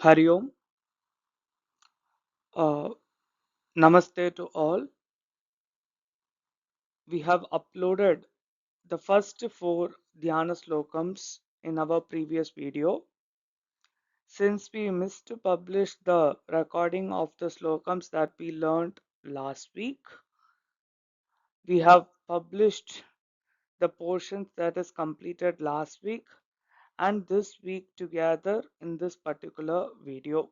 Hari Om. Uh, Namaste to all. We have uploaded the first four Dhyana slokams in our previous video. Since we missed to publish the recording of the slokams that we learned last week, we have published the portions that is completed last week and this week together in this particular video.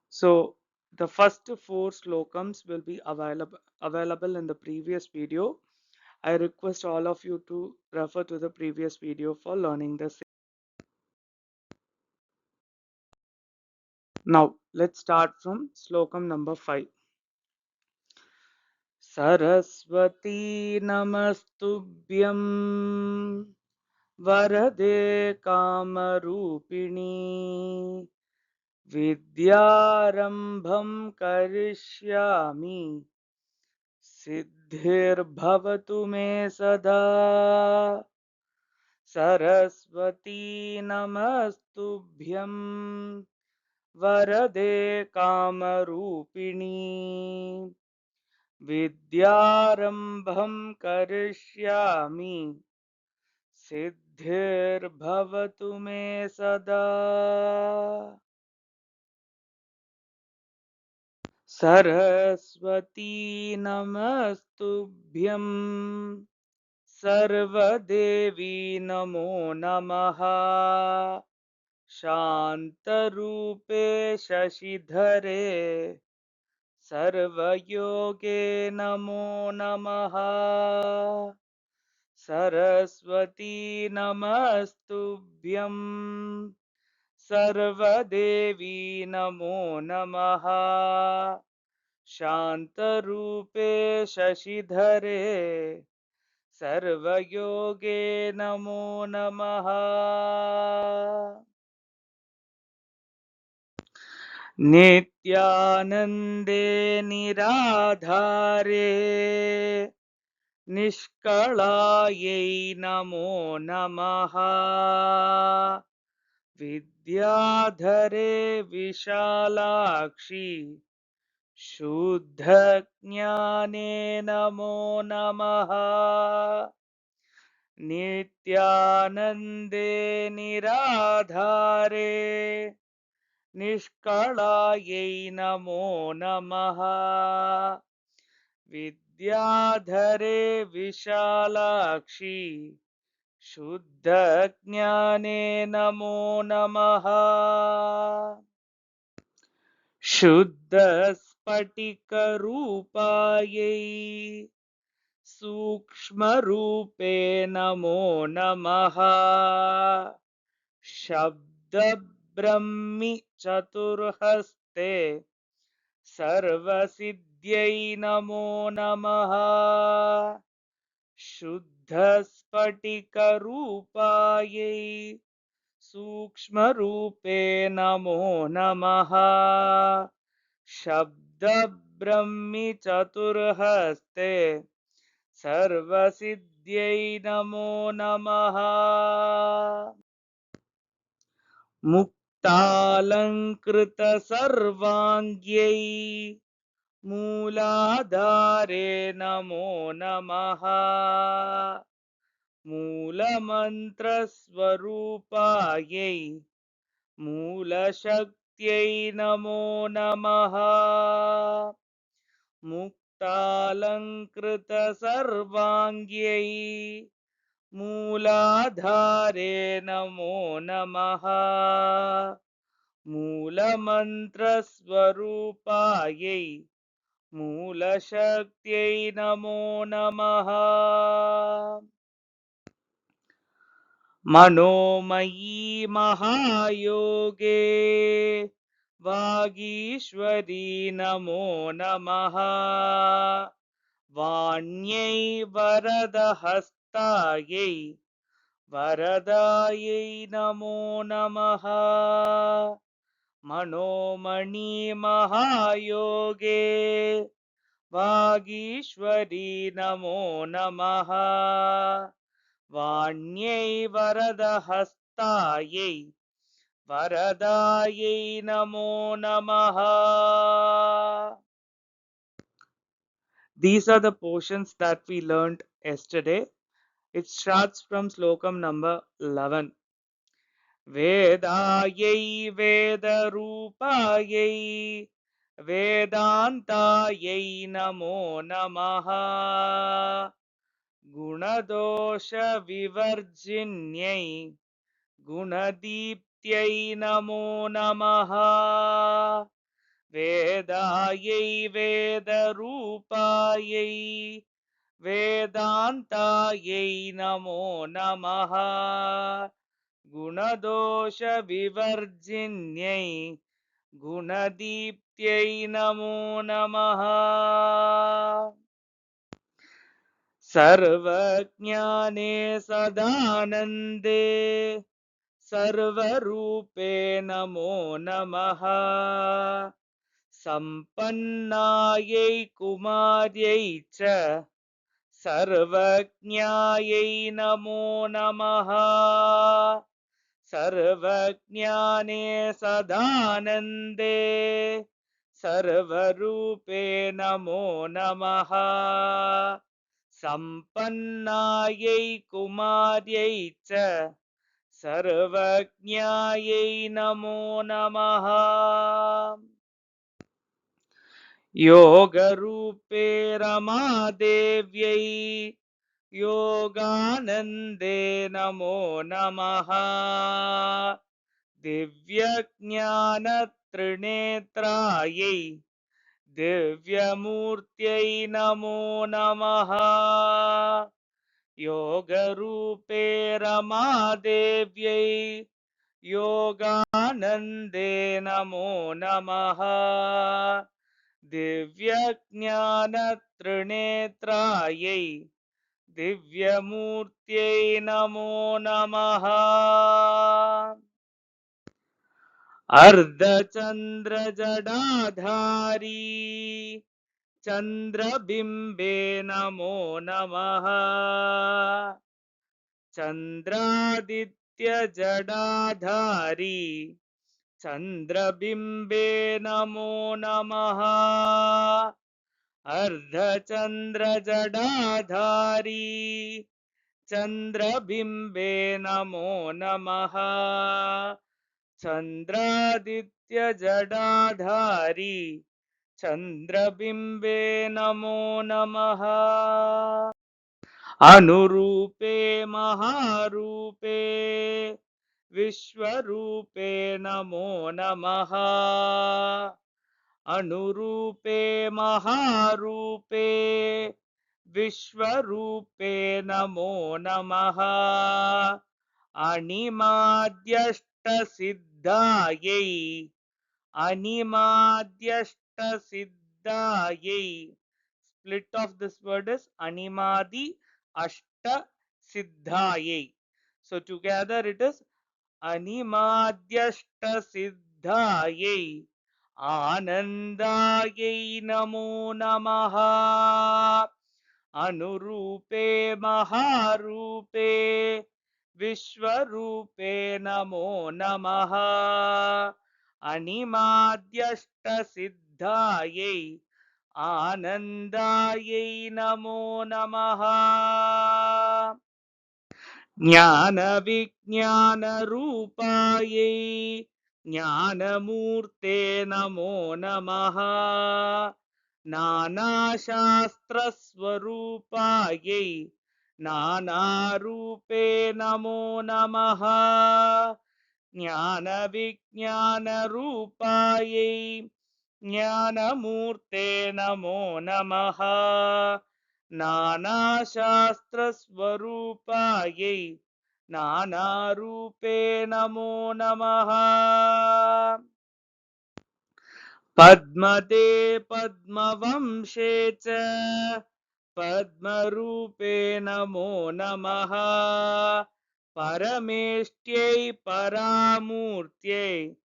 So the first four slokams will be available in the previous video. I request all of you to refer to the previous video for learning this. Now let's start from slokam number 5. Saraswati namastubhyam varade kamarupini vidyarambham karishyami सिद्धिर्भवतु मे सदा सरस्वती नमस्तुभ्यं वरदे कामरूपिणी विद्यारम्भं करिष्यामि सिद्धिर्भवतु मे सदा सरस्वती नमस्तुभ्यं सर्वदेवी नमो नमः शान्तरूपे शशिधरे सर्वयोगे नमो नमः सरस्वती नमस्तुभ्यं सर्वदेवी नमो नमः शान्तरूपे शशिधरे सर्वयोगे नमो नमः नित्यानन्दे निराधारे निष्कळायै नमो नमः विद्याधरे विशालाक्षि शुद्धज्ञाने नमो नमः नित्यानन्दे निराधारे निष्कळायै नमो नमः विद्याधरे विशालाक्षि शुद्धज्ञाने नमो नमः शुद्धस्फटिकरूपायै सूक्ष्मरूपे नमो नमः शब्दब्रह्मि चतुर्हस्ते सर्वसिद्ध्यै नमो नमः शुद्धस्फटिकरूपायै सूक्ष्मरूपे नमो नमः शब्दब्रह्मि चतुर्हस्ते सर्वसिद्ध्यै नमो नमः मुक्तालङ्कृतसर्वाङ्ग्यै मूलाधारे नमो नमः मूलमन्त्रस्वरूपायै मूलशक्त्यै नमो नमः मुक्तालङ्कृतसर्वाङ्ग्यै मूलाधारे नमो नमः मूलमन्त्रस्वरूपायै मूलशक्त्यै नमो नमः मनोमयी महायोगे वागीश्वरी नमो नमः वाण्यै वरदहस्तायै वरदायै नमो नमः मनोमणि महायोगे वागीश्वरी नमो नमः वाण्यै वरदहस्तायै शान्तायै वरदायै नमो नमः. These are the portions that we learned yesterday. It starts from slokam number 11. Vedaयै Vedarupayai Vedantayai Namo Namaha Gunadosha Vivarjinyai Gunadiptyai Namo Namaha Vedayai Vedarupayai Vedantayai Namo Namaha Gunadosha Vivarjinyai Gunadiptyai Namo Namaha Sarvajnane Sadanande Sarvarupe Namo Namaha Sampannayai Kumaryai Cha Sarvajnayai Namo Namaha Sarvajnane Sadanande Sarvarupe Namo Namaha Sampannayai Kumaryai Cha Sarvajnayai Namo Namaha Yogarupe Ramadevyai Yoganande Namo Namaha Divyajnanatrinetrayai Divyamurtyai Namo Namaha Yogarupe Ramadevyai Yoganande Namo Namaha Divyajnanatrinetrayai Divyamurtyai Namo Namaha Ardhachandra Jadadhari Chandrabimbe Namo Namaha Chandraditya Jadadhari Chandrabimbe Namo Namaha Ardhachandra Jadadhari Chandrabimbe Namo Namaha Chandraditya Jadadhari Chandrabimbe Namo Namaha Anurupe Maharupe Vishwarupe Namo Namaha Anurupe Maharupe Vishwarupe Namo Namaha Animadyashta Siddhayai Animadyashta Siddhayai. Split of this word is Animadi Ashta Siddhayai. So together it is Animadyashta Siddhayai Anandayai Namo Namaha Anurupe Maharupe Vishwarupe Namo Namaha Animadyashta Siddhayai Anandayai Namo Namaha Jnana Vijnana Rupayai Jnanamurte Namo Namaha Nana Shastra Swarupayai Nana Rupe Namo Namaha Jnana Vijnana Rupayai Jnanamurte Namo Namaha Nana Shastra Swarupayai Nana Rupe Namo Namaha Padmate Padmavamshe Cha Padmarupe Namo Namaha Parameshtyai Paramurtyai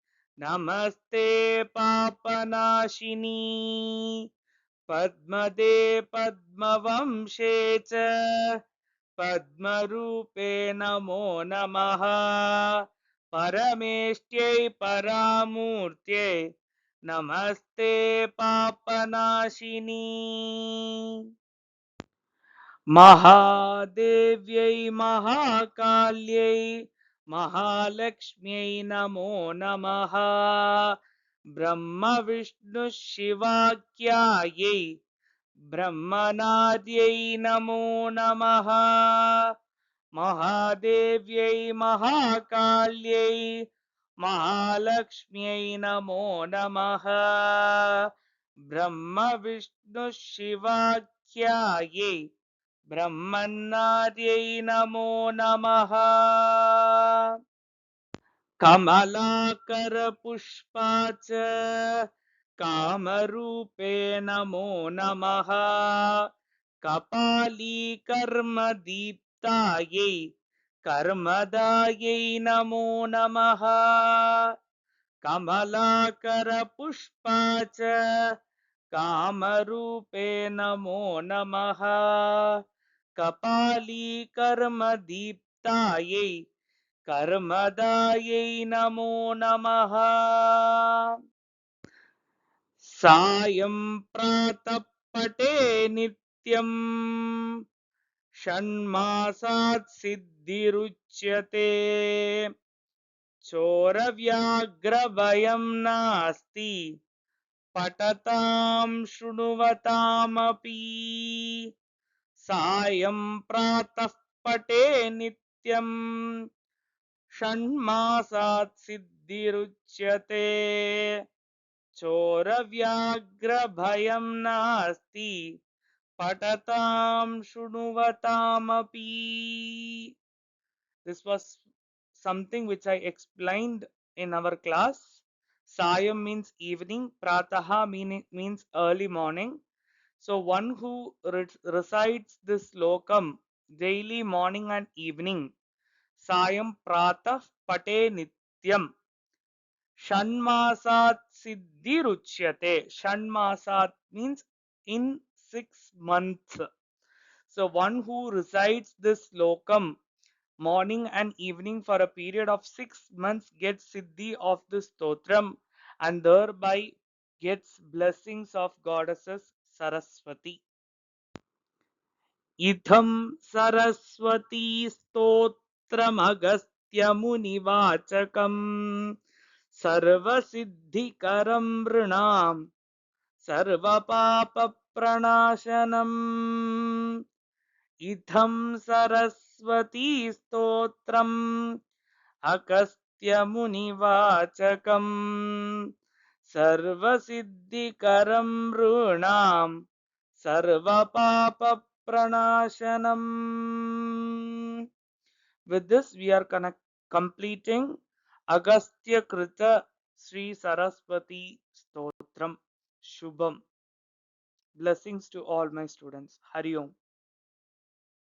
Namaste Papanashini Padmade Padmavamshe Cha पद्मरूपे नमो नमः परमेष्ट्यै परामूर्त्यै नमस्ते पापनाशिनी महादेव्यै महाकाल्यै महालक्ष्म्यै नमो नमः ब्रह्मविष्णुशिवाख्यायै ब्रह्मनाद्यै नमो नमः महादेव्यै महाकाल्यै महालक्ष्म्यै नमो नमः ब्रह्मविष्णुशिवाख्यायै ब्रह्मन्नाद्यै नमो नमः कमलाकरपुष्पा च कामरूपे नमो नमः कपालीकर्मदीप्तायै कर्मदायै नमो नमः कमलाकरपुष्पा च कामरूपे नमो नमः कपालीकर्मदीप्तायै कर्मदायै नमो नमः सायं प्रातः पटे नित्यम् षण्मासात् सिद्धिरुच्यते चोरव्याघ्रभयं नास्ति पठतां शृण्वतामपि सायं प्रातः पटे नित्यम् षण्मासात् सिद्धिरुच्यते चोरव्याघ्रभयं नास्ति पठतां शृण्वतामपि. This was something which I explained in our class. Sayam means evening, prataha means early morning. So one who recites this lokam daily morning and evening, Sayam pratah pate nityam. Shanmasat siddhiruchyate. Shanmasat means in 6 months. So one who recites this lokam morning and evening for a period of 6 months gets siddhi of this stotram and thereby gets blessings of goddesses Saraswati. Idham Saraswati Stotramagastyamunivaचकम् सर्वसिद्धिकरं नृणां सर्वपापप्रणाशनम् इत्थं सरस्वती स्तोत्रम् अगस्त्यमुनिवाचकम् सर्वसिद्धिकरं नृणां सर्वपापप्रणाशनम्. With this, we are completing Agastya Krita Sri Saraswati Stotram Shubham. Blessings to all my students. Hari Om.